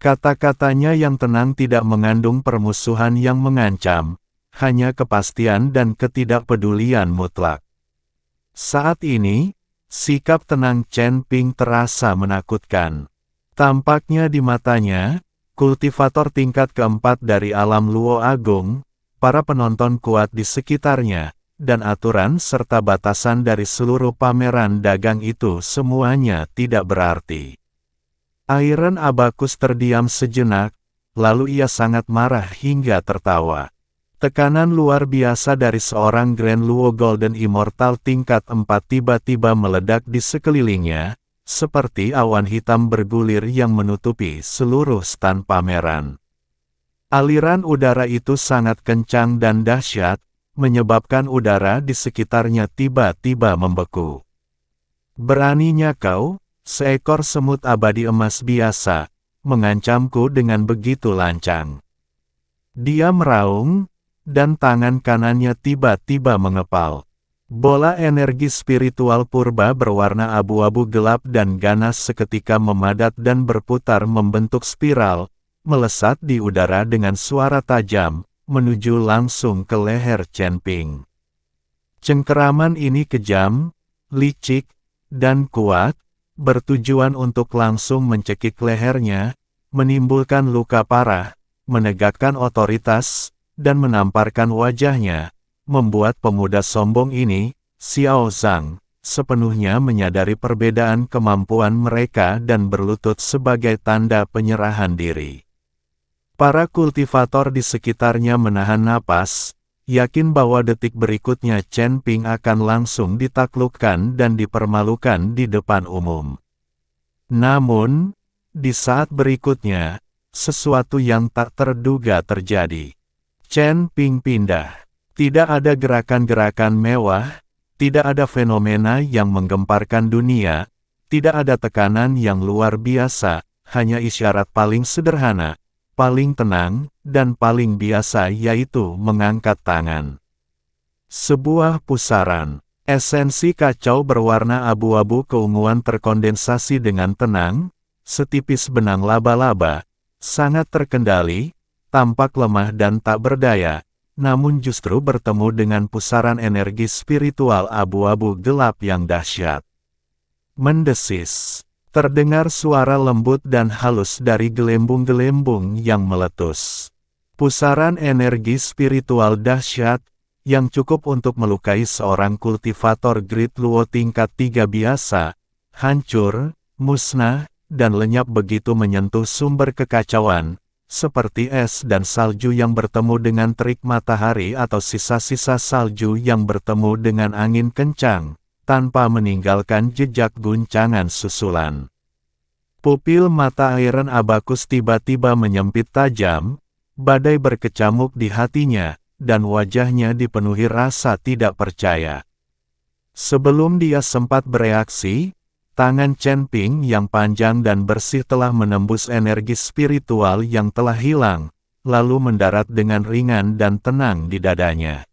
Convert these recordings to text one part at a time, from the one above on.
Kata-katanya yang tenang tidak mengandung permusuhan yang mengancam, hanya kepastian dan ketidakpedulian mutlak. Saat ini, sikap tenang Chen Ping terasa menakutkan. Tampaknya di matanya, kultivator tingkat keempat dari alam Luo Agung, para penonton kuat di sekitarnya, dan aturan serta batasan dari seluruh pameran dagang itu semuanya tidak berarti. Iron Abacus terdiam sejenak, lalu ia sangat marah hingga tertawa. Tekanan luar biasa dari seorang Grand Luo Golden Immortal tingkat 4 tiba-tiba meledak di sekelilingnya, seperti awan hitam bergulir yang menutupi seluruh stan pameran. Aliran udara itu sangat kencang dan dahsyat, menyebabkan udara di sekitarnya tiba-tiba membeku. Beraninya kau, seekor semut abadi emas biasa, mengancamku dengan begitu lancang. Dia meraung, dan tangan kanannya tiba-tiba mengepal. Bola energi spiritual purba berwarna abu-abu gelap dan ganas seketika memadat dan berputar membentuk spiral, melesat di udara dengan suara tajam, menuju langsung ke leher Chen Ping. Cengkeraman ini kejam, licik, dan kuat, bertujuan untuk langsung mencekik lehernya, menimbulkan luka parah, menegakkan otoritas, dan menamparkan wajahnya, membuat pemuda sombong ini, Xiao Zhang, sepenuhnya menyadari perbedaan kemampuan mereka dan berlutut sebagai tanda penyerahan diri. Para kultivator di sekitarnya menahan napas, yakin bahwa detik berikutnya Chen Ping akan langsung ditaklukkan dan dipermalukan di depan umum. Namun, di saat berikutnya, sesuatu yang tak terduga terjadi. Chen Ping pindah. Tidak ada gerakan-gerakan mewah, tidak ada fenomena yang menggemparkan dunia, tidak ada tekanan yang luar biasa, hanya isyarat paling sederhana, paling tenang, dan paling biasa yaitu mengangkat tangan. Sebuah pusaran, esensi kacau berwarna abu-abu keunguan terkondensasi dengan tenang, setipis benang laba-laba, sangat terkendali, tampak lemah dan tak berdaya, namun justru bertemu dengan pusaran energi spiritual abu-abu gelap yang dahsyat. Mendesis. Terdengar suara lembut dan halus dari gelembung-gelembung yang meletus. Pusaran energi spiritual dahsyat, yang cukup untuk melukai seorang kultivator Great Luo tingkat 3 biasa, hancur, musnah, dan lenyap begitu menyentuh sumber kekacauan, seperti es dan salju yang bertemu dengan terik matahari atau sisa-sisa salju yang bertemu dengan angin kencang, tanpa meninggalkan jejak guncangan susulan. Pupil mata Iron Abacus tiba-tiba menyempit tajam, badai berkecamuk di hatinya, dan wajahnya dipenuhi rasa tidak percaya. Sebelum dia sempat bereaksi, tangan Chen Ping yang panjang dan bersih telah menembus energi spiritual yang telah hilang, lalu mendarat dengan ringan dan tenang di dadanya.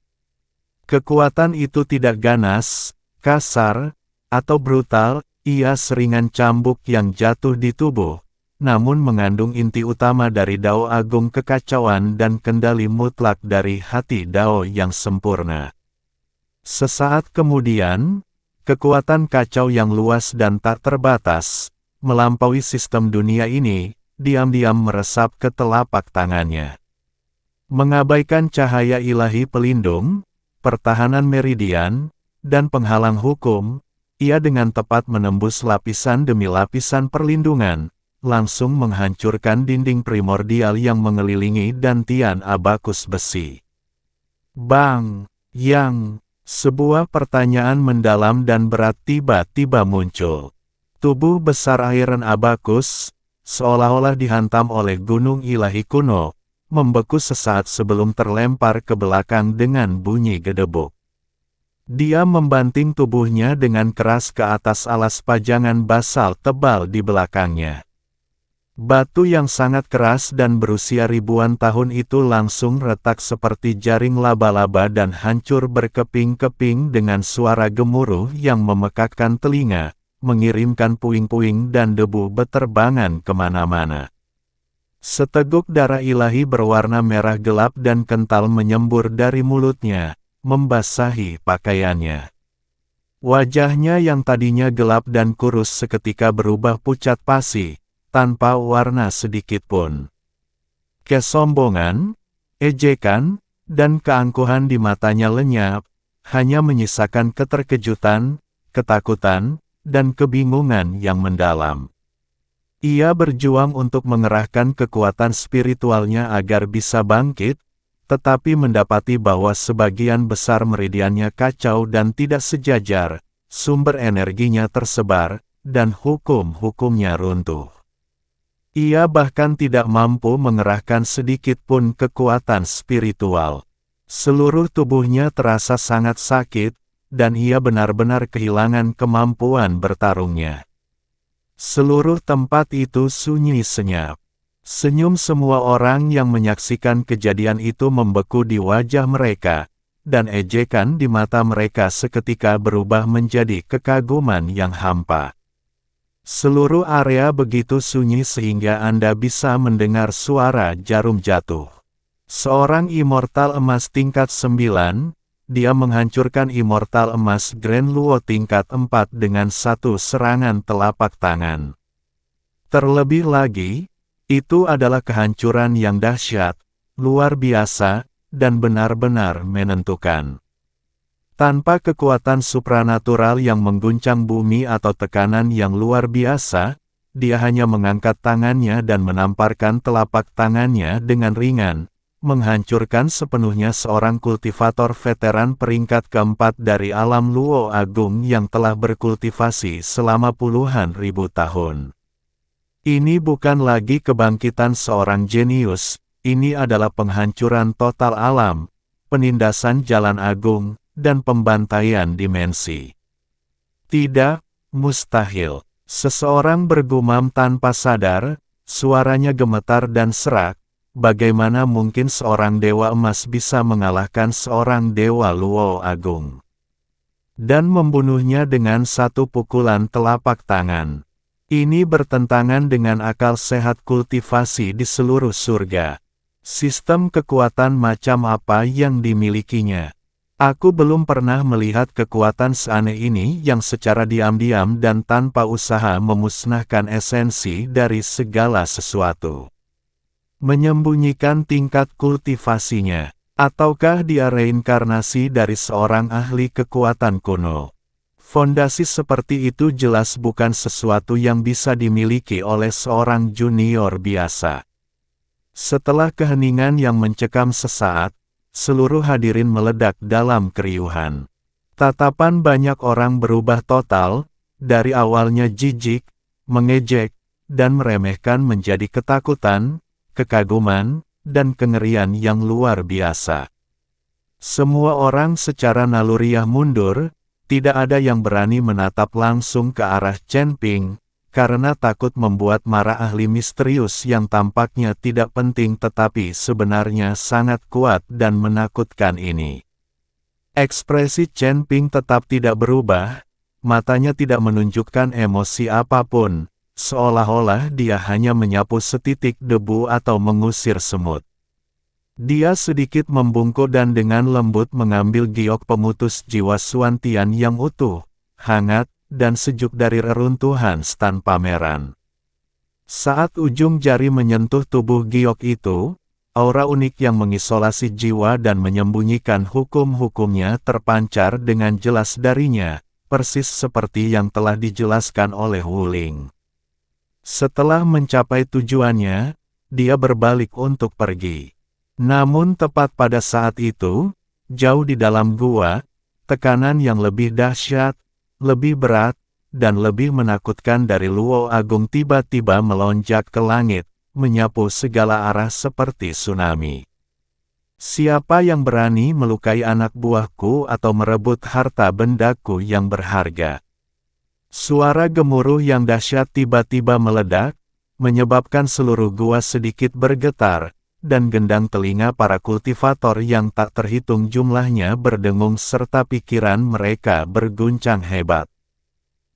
Kekuatan itu tidak ganas, kasar, atau brutal, ia seringan cambuk yang jatuh di tubuh, namun mengandung inti utama dari Dao Agung kekacauan dan kendali mutlak dari hati Dao yang sempurna. Sesaat kemudian, kekuatan kacau yang luas dan tak terbatas, melampaui sistem dunia ini, diam-diam meresap ke telapak tangannya. Mengabaikan cahaya ilahi pelindung, pertahanan meridian, dan penghalang hukum, ia dengan tepat menembus lapisan demi lapisan perlindungan, langsung menghancurkan dinding primordial yang mengelilingi dantian Abacus besi. Bang! Yang! Sebuah pertanyaan mendalam dan berat tiba-tiba muncul. Tubuh besar Iron Abacus, seolah-olah dihantam oleh gunung ilahi kuno, membeku sesaat sebelum terlempar ke belakang dengan bunyi gedebuk. Dia membanting tubuhnya dengan keras ke atas alas pajangan basal tebal di belakangnya. Batu yang sangat keras dan berusia ribuan tahun itu langsung retak seperti jaring laba-laba dan hancur berkeping-keping dengan suara gemuruh yang memekakkan telinga, mengirimkan puing-puing dan debu beterbangan kemana-mana. Seteguk darah ilahi berwarna merah gelap dan kental menyembur dari mulutnya, membasahi pakaiannya. Wajahnya yang tadinya gelap dan kurus seketika berubah pucat pasi, tanpa warna sedikit pun. Kesombongan, ejekan, dan keangkuhan di matanya lenyap, hanya menyisakan keterkejutan, ketakutan, dan kebingungan yang mendalam. Ia berjuang untuk mengerahkan kekuatan spiritualnya agar bisa bangkit, tetapi mendapati bahwa sebagian besar meridiannya kacau dan tidak sejajar, sumber energinya tersebar, dan hukum-hukumnya runtuh. Ia bahkan tidak mampu mengerahkan sedikit pun kekuatan spiritual. Seluruh tubuhnya terasa sangat sakit, dan ia benar-benar kehilangan kemampuan bertarungnya. Seluruh tempat itu sunyi senyap. Senyum semua orang yang menyaksikan kejadian itu membeku di wajah mereka, dan ejekan di mata mereka seketika berubah menjadi kekaguman yang hampa. Seluruh area begitu sunyi sehingga Anda bisa mendengar suara jarum jatuh. Seorang immortal emas tingkat 9, dia menghancurkan immortal emas Grand Luo tingkat 4 dengan satu serangan telapak tangan. Terlebih lagi, itu adalah kehancuran yang dahsyat, luar biasa, dan benar-benar menentukan. Tanpa kekuatan supranatural yang mengguncang bumi atau tekanan yang luar biasa, dia hanya mengangkat tangannya dan menamparkan telapak tangannya dengan ringan, menghancurkan sepenuhnya seorang kultivator veteran peringkat keempat dari alam Luo Agung yang telah berkultivasi selama puluhan ribu tahun. Ini bukan lagi kebangkitan seorang jenius, ini adalah penghancuran total alam, penindasan jalan agung, dan pembantaian dimensi. Tidak mustahil. Seseorang bergumam tanpa sadar, suaranya gemetar dan serak. Bagaimana mungkin seorang dewa emas bisa mengalahkan seorang dewa Luo Agung dan membunuhnya dengan satu pukulan telapak tangan? Ini bertentangan dengan akal sehat kultivasi di seluruh surga. Sistem kekuatan macam apa yang dimilikinya? Aku belum pernah melihat kekuatan seaneh ini yang secara diam-diam dan tanpa usaha memusnahkan esensi dari segala sesuatu. Menyembunyikan tingkat kultivasinya, ataukah dia reinkarnasi dari seorang ahli kekuatan kuno? Fondasi seperti itu jelas bukan sesuatu yang bisa dimiliki oleh seorang junior biasa. Setelah keheningan yang mencekam sesaat, seluruh hadirin meledak dalam keriuhan. Tatapan banyak orang berubah total, dari awalnya jijik, mengejek, dan meremehkan menjadi ketakutan, kekaguman, dan kengerian yang luar biasa. Semua orang secara naluriah mundur, tidak ada yang berani menatap langsung ke arah Chen Ping, karena takut membuat marah ahli misterius yang tampaknya tidak penting tetapi sebenarnya sangat kuat dan menakutkan ini. Ekspresi Chen Ping tetap tidak berubah, matanya tidak menunjukkan emosi apapun, seolah-olah dia hanya menyapu setitik debu atau mengusir semut. Dia sedikit membungkuk dan dengan lembut mengambil giok pemutus jiwa Suantian yang utuh, hangat, dan sejuk dari reruntuhan stan pameran. Saat ujung jari menyentuh tubuh giok itu, aura unik yang mengisolasi jiwa dan menyembunyikan hukum-hukumnya terpancar dengan jelas darinya, persis seperti yang telah dijelaskan oleh Wu Ling. Setelah mencapai tujuannya, dia berbalik untuk pergi. Namun tepat pada saat itu, jauh di dalam gua, tekanan yang lebih dahsyat, lebih berat, dan lebih menakutkan dari Luo Agung tiba-tiba melonjak ke langit, menyapu segala arah seperti tsunami. Siapa yang berani melukai anak buahku atau merebut harta bendaku yang berharga? Suara gemuruh yang dahsyat tiba-tiba meledak, menyebabkan seluruh gua sedikit bergetar, dan gendang telinga para kultivator yang tak terhitung jumlahnya berdengung serta pikiran mereka berguncang hebat.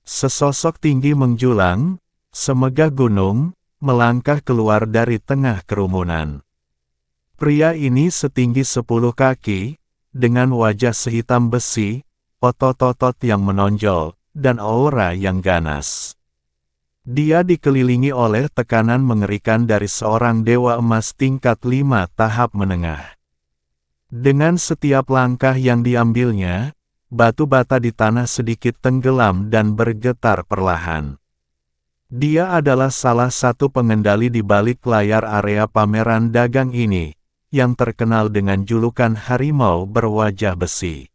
Sesosok tinggi menjulang, semegah gunung, melangkah keluar dari tengah kerumunan. Pria ini setinggi 10 kaki, dengan wajah sehitam besi, otot-otot yang menonjol, dan aura yang ganas. Dia dikelilingi oleh tekanan mengerikan dari seorang dewa emas tingkat 5 tahap menengah. Dengan setiap langkah yang diambilnya, batu bata di tanah sedikit tenggelam dan bergetar perlahan. Dia adalah salah satu pengendali di balik layar area pameran dagang ini, yang terkenal dengan julukan harimau berwajah besi.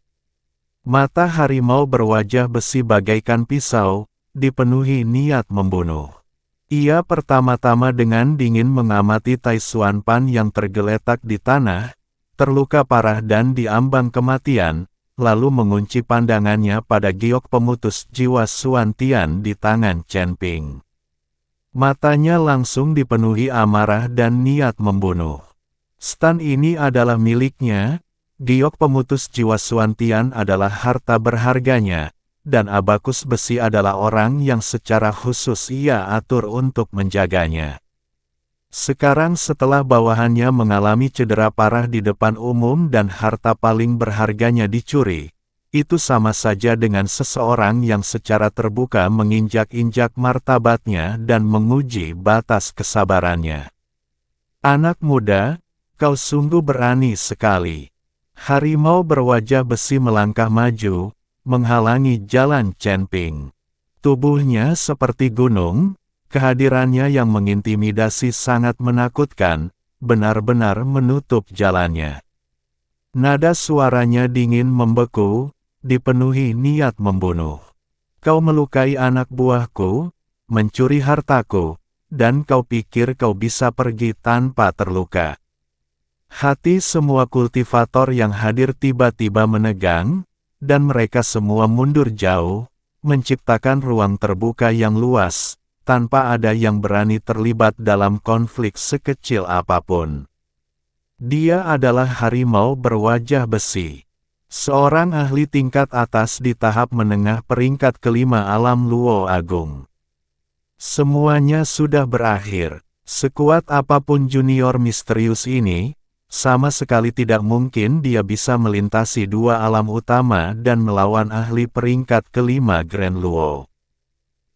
Mata harimau berwajah besi bagaikan pisau, dipenuhi niat membunuh. Ia pertama-tama dengan dingin mengamati Tai Xuan Pan yang tergeletak di tanah, terluka parah dan diambang kematian, lalu mengunci pandangannya pada giok pemutus jiwa Xuan Tian di tangan Chen Ping. Matanya langsung dipenuhi amarah dan niat membunuh. Stan ini adalah miliknya, giok pemutus jiwa Xuan Tian adalah harta berharganya, dan abakus besi adalah orang yang secara khusus ia atur untuk menjaganya. Sekarang setelah bawahannya mengalami cedera parah di depan umum dan harta paling berharganya dicuri, itu sama saja dengan seseorang yang secara terbuka menginjak-injak martabatnya dan menguji batas kesabarannya. Anak muda, kau sungguh berani sekali. Harimau berwajah besi melangkah maju, menghalangi jalan Chen Ping. Tubuhnya seperti gunung, kehadirannya yang mengintimidasi sangat menakutkan, benar-benar menutup jalannya. Nada suaranya dingin membeku, dipenuhi niat membunuh. Kau melukai anak buahku, mencuri hartaku, dan kau pikir kau bisa pergi tanpa terluka. Hati semua kultivator yang hadir tiba-tiba menegang, dan mereka semua mundur jauh, menciptakan ruang terbuka yang luas, tanpa ada yang berani terlibat dalam konflik sekecil apapun. Dia adalah harimau berwajah besi. Seorang ahli tingkat atas di tahap menengah peringkat kelima alam Luo Agung. Semuanya sudah berakhir. Sekuat apapun junior misterius ini, sama sekali tidak mungkin dia bisa melintasi dua alam utama dan melawan ahli peringkat kelima Grand Luo.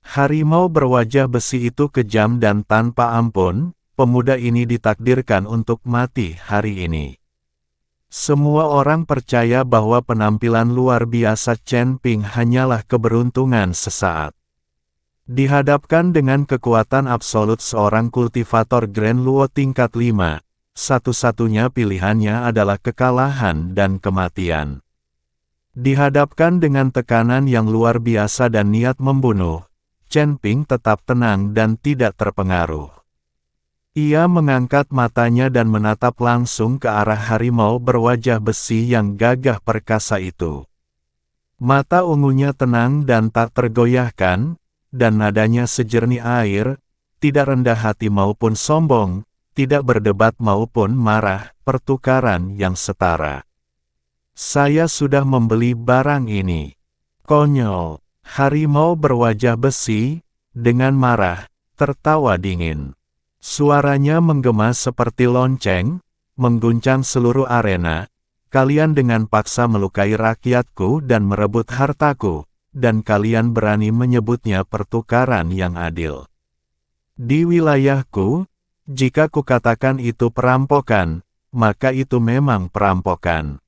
Harimau berwajah besi itu kejam dan tanpa ampun, pemuda ini ditakdirkan untuk mati hari ini. Semua orang percaya bahwa penampilan luar biasa Chen Ping hanyalah keberuntungan sesaat. Dihadapkan dengan kekuatan absolut seorang kultivator Grand Luo tingkat 5, satu-satunya pilihannya adalah kekalahan dan kematian. Dihadapkan dengan tekanan yang luar biasa dan niat membunuh, Chen Ping tetap tenang dan tidak terpengaruh. Ia mengangkat matanya dan menatap langsung ke arah harimau berwajah besi yang gagah perkasa itu. Mata ungunya tenang dan tak tergoyahkan, dan nadanya sejernih air, tidak rendah hati maupun sombong, tidak berdebat maupun marah, pertukaran yang setara. Saya sudah membeli barang ini. Konyol. Harimau berwajah besi, dengan marah, tertawa dingin. Suaranya menggema seperti lonceng, mengguncang seluruh arena. Kalian dengan paksa melukai rakyatku dan merebut hartaku, dan kalian berani menyebutnya pertukaran yang adil. Di wilayahku, jika kukatakan itu perampokan, maka itu memang perampokan.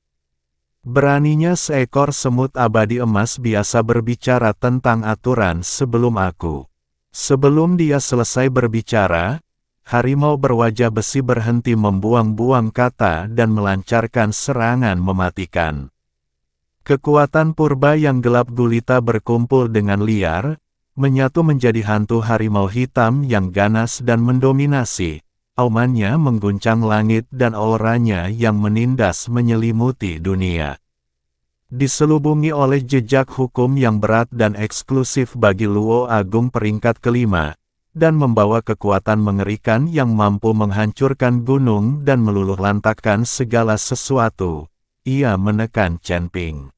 Beraninya seekor semut abadi emas biasa berbicara tentang aturan sebelum aku. Sebelum dia selesai berbicara, harimau berwajah besi berhenti membuang-buang kata dan melancarkan serangan mematikan. Kekuatan purba yang gelap gulita berkumpul dengan liar, menyatu menjadi hantu harimau hitam yang ganas dan mendominasi. Aumannya mengguncang langit dan auranya yang menindas menyelimuti dunia. Diselubungi oleh jejak hukum yang berat dan eksklusif bagi Luo Agung peringkat kelima, dan membawa kekuatan mengerikan yang mampu menghancurkan gunung dan meluluhlantakkan segala sesuatu, ia menekan Chen Ping.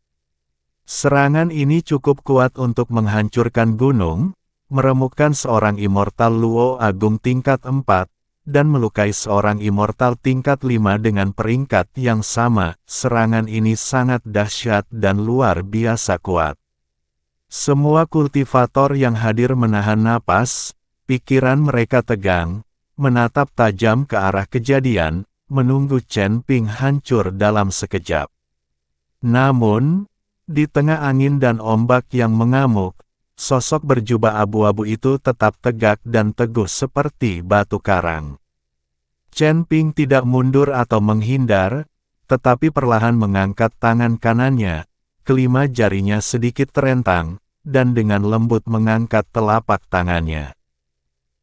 Serangan ini cukup kuat untuk menghancurkan gunung, meremukkan seorang immortal Luo Agung tingkat 4, dan melukai seorang immortal tingkat 5 dengan peringkat yang sama. Serangan ini sangat dahsyat dan luar biasa kuat. Semua kultivator yang hadir menahan napas, pikiran mereka tegang, menatap tajam ke arah kejadian, menunggu Chen Ping hancur dalam sekejap. Namun, di tengah angin dan ombak yang mengamuk, sosok berjubah abu-abu itu tetap tegak dan teguh seperti batu karang. Chen Ping tidak mundur atau menghindar, tetapi perlahan mengangkat tangan kanannya, kelima jarinya sedikit terentang, dan dengan lembut mengangkat telapak tangannya.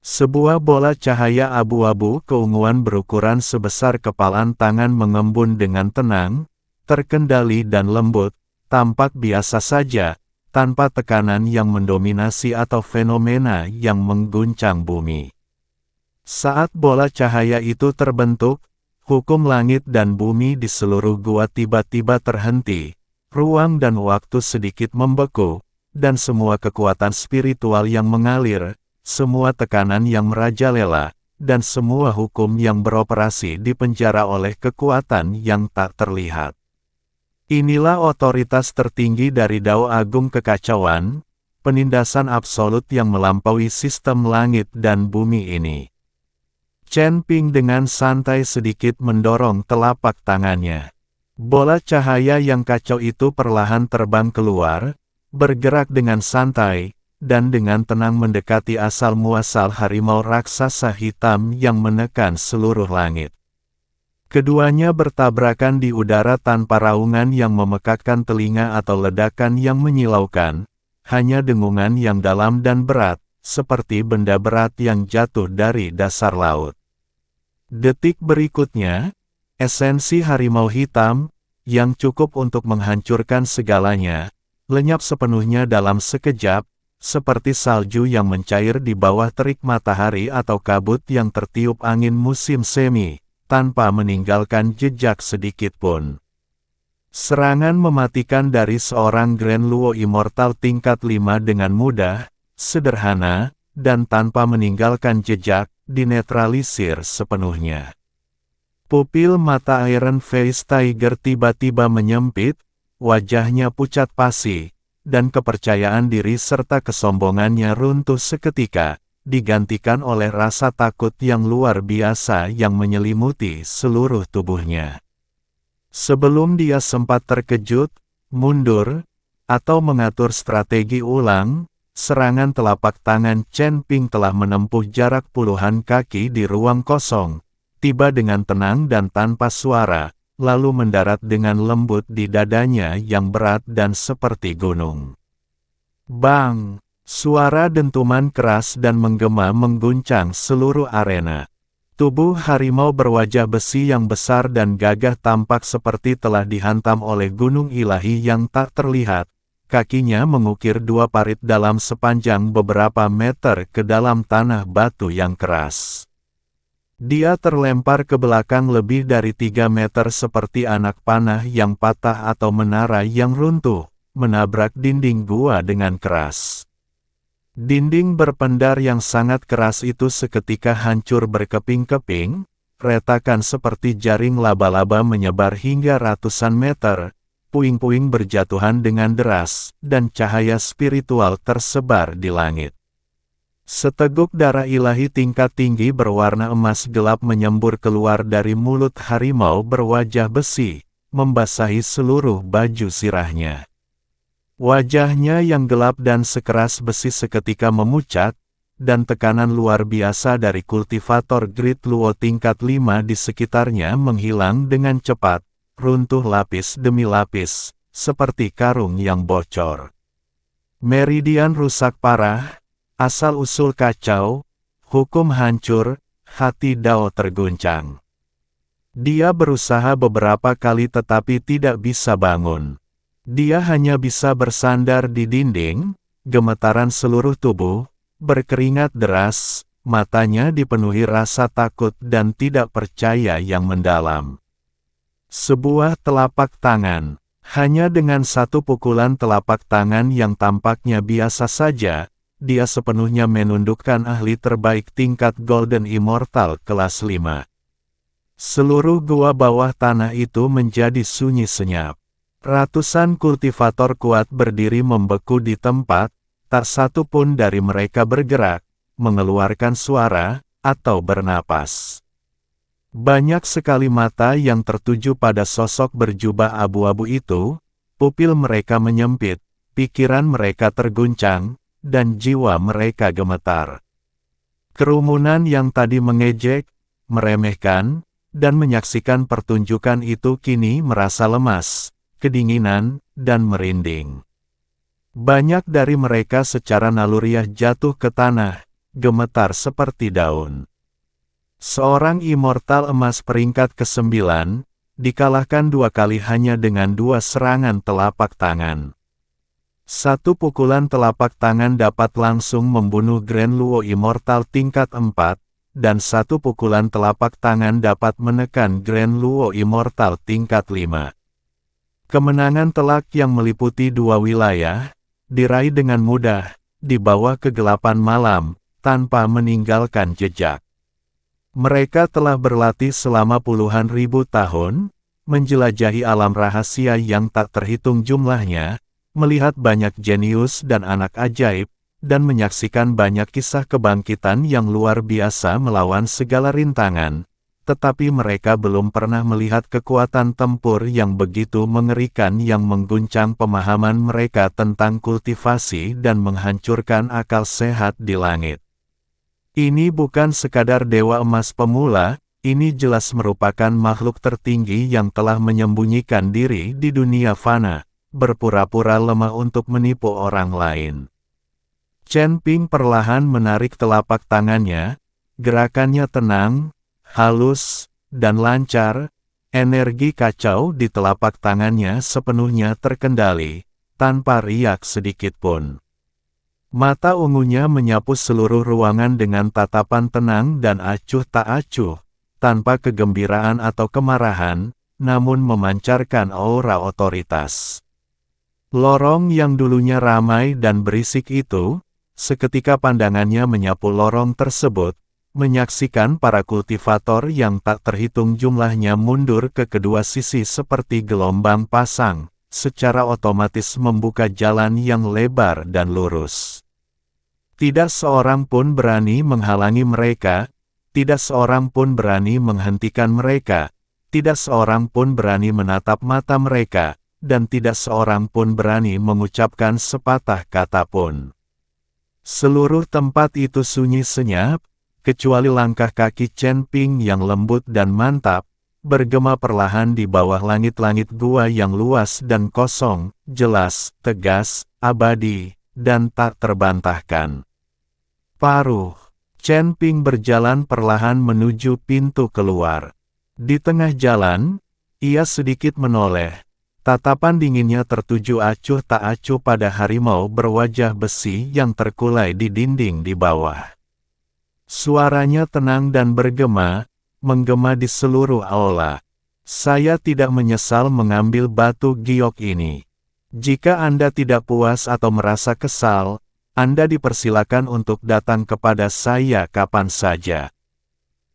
Sebuah bola cahaya abu-abu keunguan berukuran sebesar kepalan tangan mengembun dengan tenang, terkendali dan lembut, tampak biasa saja, tanpa tekanan yang mendominasi atau fenomena yang mengguncang bumi. Saat bola cahaya itu terbentuk, hukum langit dan bumi di seluruh gua tiba-tiba terhenti, ruang dan waktu sedikit membeku, dan semua kekuatan spiritual yang mengalir, semua tekanan yang merajalela, dan semua hukum yang beroperasi dipenjara oleh kekuatan yang tak terlihat. Inilah otoritas tertinggi dari Dao Agung Kekacauan, penindasan absolut yang melampaui sistem langit dan bumi ini. Chen Ping dengan santai sedikit mendorong telapak tangannya. Bola cahaya yang kacau itu perlahan terbang keluar, bergerak dengan santai, dan dengan tenang mendekati asal-muasal harimau raksasa hitam yang menekan seluruh langit. Keduanya bertabrakan di udara tanpa raungan yang memekakkan telinga atau ledakan yang menyilaukan, hanya dengungan yang dalam dan berat, seperti benda berat yang jatuh dari dasar laut. Detik berikutnya, esensi harimau hitam, yang cukup untuk menghancurkan segalanya, lenyap sepenuhnya dalam sekejap, seperti salju yang mencair di bawah terik matahari atau kabut yang tertiup angin musim semi, tanpa meninggalkan jejak sedikit pun. Serangan mematikan dari seorang Grand Luo Immortal tingkat 5 dengan mudah, sederhana, dan tanpa meninggalkan jejak, dinetralisir sepenuhnya. Pupil mata Iron Face Tiger tiba-tiba menyempit, wajahnya pucat pasi, dan kepercayaan diri serta kesombongannya runtuh seketika, digantikan oleh rasa takut yang luar biasa yang menyelimuti seluruh tubuhnya. Sebelum dia sempat terkejut, mundur, atau mengatur strategi ulang, serangan telapak tangan Chen Ping telah menempuh jarak puluhan kaki di ruang kosong, tiba dengan tenang dan tanpa suara, lalu mendarat dengan lembut di dadanya yang berat dan seperti gunung. Bang! Suara dentuman keras dan menggema mengguncang seluruh arena. Tubuh harimau berwajah besi yang besar dan gagah tampak seperti telah dihantam oleh gunung ilahi yang tak terlihat. Kakinya mengukir dua parit dalam sepanjang beberapa meter ke dalam tanah batu yang keras. Dia terlempar ke belakang lebih dari 3 meter seperti anak panah yang patah atau menara yang runtuh, menabrak dinding gua dengan keras. Dinding berpendar yang sangat keras itu seketika hancur berkeping-keping, retakan seperti jaring laba-laba menyebar hingga ratusan meter, puing-puing berjatuhan dengan deras, dan cahaya spiritual tersebar di langit. Seteguk darah ilahi tingkat tinggi berwarna emas gelap menyembur keluar dari mulut harimau berwajah besi, membasahi seluruh baju sirahnya. Wajahnya yang gelap dan sekeras besi seketika memucat, dan tekanan luar biasa dari kultivator Great Luo tingkat 5 di sekitarnya menghilang dengan cepat, runtuh lapis demi lapis, seperti karung yang bocor. Meridian rusak parah, asal-usul kacau, hukum hancur, hati Dao terguncang. Dia berusaha beberapa kali tetapi tidak bisa bangun. Dia hanya bisa bersandar di dinding, gemetaran seluruh tubuh, berkeringat deras, matanya dipenuhi rasa takut dan tidak percaya yang mendalam. Sebuah telapak tangan, hanya dengan satu pukulan telapak tangan yang tampaknya biasa saja, dia sepenuhnya menundukkan ahli terbaik tingkat Golden Immortal kelas 5. Seluruh gua bawah tanah itu menjadi sunyi senyap. Ratusan kultivator kuat berdiri membeku di tempat, tak satu pun dari mereka bergerak, mengeluarkan suara, atau bernapas. Banyak sekali mata yang tertuju pada sosok berjubah abu-abu itu, pupil mereka menyempit, pikiran mereka terguncang, dan jiwa mereka gemetar. Kerumunan yang tadi mengejek, meremehkan, dan menyaksikan pertunjukan itu kini merasa lemas, kedinginan, dan merinding. Banyak dari mereka secara naluriah jatuh ke tanah, gemetar seperti daun. Seorang immortal emas peringkat ke-9, dikalahkan 2 kali hanya dengan 2 serangan telapak tangan. Satu pukulan telapak tangan dapat langsung membunuh Grand Luo Immortal tingkat 4, dan satu pukulan telapak tangan dapat menekan Grand Luo Immortal tingkat 5. Kemenangan telak yang meliputi 2 wilayah, diraih dengan mudah, di bawah kegelapan malam, tanpa meninggalkan jejak. Mereka telah berlatih selama puluhan ribu tahun, menjelajahi alam rahasia yang tak terhitung jumlahnya, melihat banyak jenius dan anak ajaib, dan menyaksikan banyak kisah kebangkitan yang luar biasa melawan segala rintangan. Tetapi mereka belum pernah melihat kekuatan tempur yang begitu mengerikan yang mengguncang pemahaman mereka tentang kultivasi dan menghancurkan akal sehat di langit. Ini bukan sekadar dewa emas pemula, ini jelas merupakan makhluk tertinggi yang telah menyembunyikan diri di dunia fana, berpura-pura lemah untuk menipu orang lain. Chen Ping perlahan menarik telapak tangannya, gerakannya tenang, halus, dan lancar, energi kacau di telapak tangannya sepenuhnya terkendali, tanpa riak sedikitpun. Mata ungunya menyapu seluruh ruangan dengan tatapan tenang dan acuh tak acuh, tanpa kegembiraan atau kemarahan, namun memancarkan aura otoritas. Lorong yang dulunya ramai dan berisik itu, seketika pandangannya menyapu lorong tersebut, menyaksikan para kultivator yang tak terhitung jumlahnya mundur ke kedua sisi seperti gelombang pasang, secara otomatis membuka jalan yang lebar dan lurus. Tidak seorang pun berani menghalangi mereka, tidak seorang pun berani menghentikan mereka, tidak seorang pun berani menatap mata mereka, dan tidak seorang pun berani mengucapkan sepatah kata pun. Seluruh tempat itu sunyi senyap, kecuali langkah kaki Chen Ping yang lembut dan mantap, bergema perlahan di bawah langit-langit gua yang luas dan kosong, jelas, tegas, abadi, dan tak terbantahkan. Paruh, Chen Ping berjalan perlahan menuju pintu keluar. Di tengah jalan, ia sedikit menoleh. Tatapan dinginnya tertuju acuh tak acuh pada harimau berwajah besi yang terkulai di dinding di bawah. Suaranya tenang dan bergema, menggema di seluruh aula. Saya tidak menyesal mengambil batu giok ini. Jika Anda tidak puas atau merasa kesal, Anda dipersilakan untuk datang kepada saya kapan saja.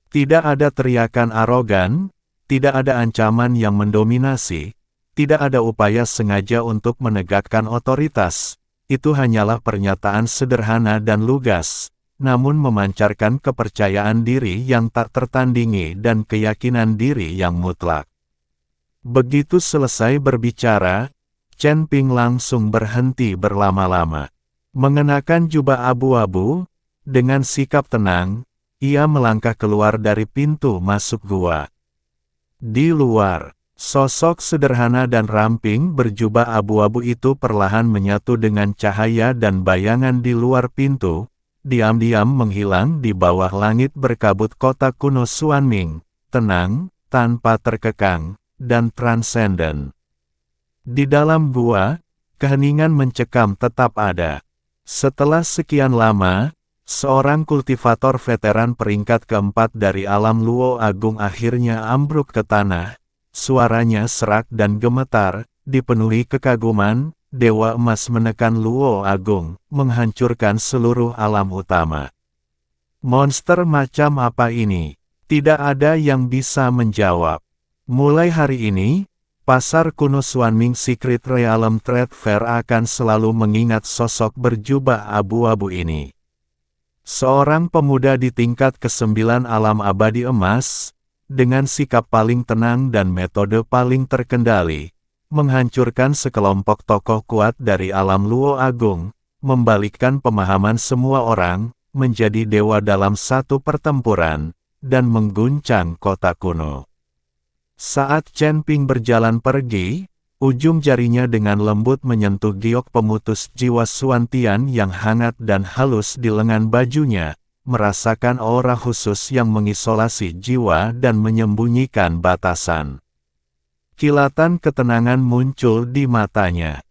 Tidak ada teriakan arogan, tidak ada ancaman yang mendominasi, tidak ada upaya sengaja untuk menegakkan otoritas. Itu hanyalah pernyataan sederhana dan lugas, namun memancarkan kepercayaan diri yang tak tertandingi dan keyakinan diri yang mutlak. Begitu selesai berbicara, Chen Ping langsung berhenti berlama-lama. Mengenakan jubah abu-abu, dengan sikap tenang, ia melangkah keluar dari pintu masuk gua. Di luar, sosok sederhana dan ramping berjubah abu-abu itu perlahan menyatu dengan cahaya dan bayangan di luar pintu, diam-diam menghilang di bawah langit berkabut kota kuno Xuanming, tenang, tanpa terkekang, dan transenden. Di dalam gua, keheningan mencekam tetap ada. Setelah sekian lama, seorang kultivator veteran peringkat keempat dari alam Luo Agung akhirnya ambruk ke tanah. Suaranya serak dan gemetar, dipenuhi kekaguman, Dewa Emas menekan Luo Agung, menghancurkan seluruh alam utama. Monster macam apa ini? Tidak ada yang bisa menjawab. Mulai hari ini, pasar kuno Xuanming Secret Realm Trade Fair akan selalu mengingat sosok berjubah abu-abu ini. Seorang pemuda di tingkat ke-9 alam abadi emas, dengan sikap paling tenang dan metode paling terkendali, menghancurkan sekelompok tokoh kuat dari alam Luo Agung, membalikkan pemahaman semua orang, menjadi dewa dalam satu pertempuran, dan mengguncang kota kuno. Saat Chen Ping berjalan pergi, ujung jarinya dengan lembut menyentuh giok pemutus jiwa Xuantian yang hangat dan halus di lengan bajunya, merasakan aura khusus yang mengisolasi jiwa dan menyembunyikan batasan. Kilatan ketenangan muncul di matanya.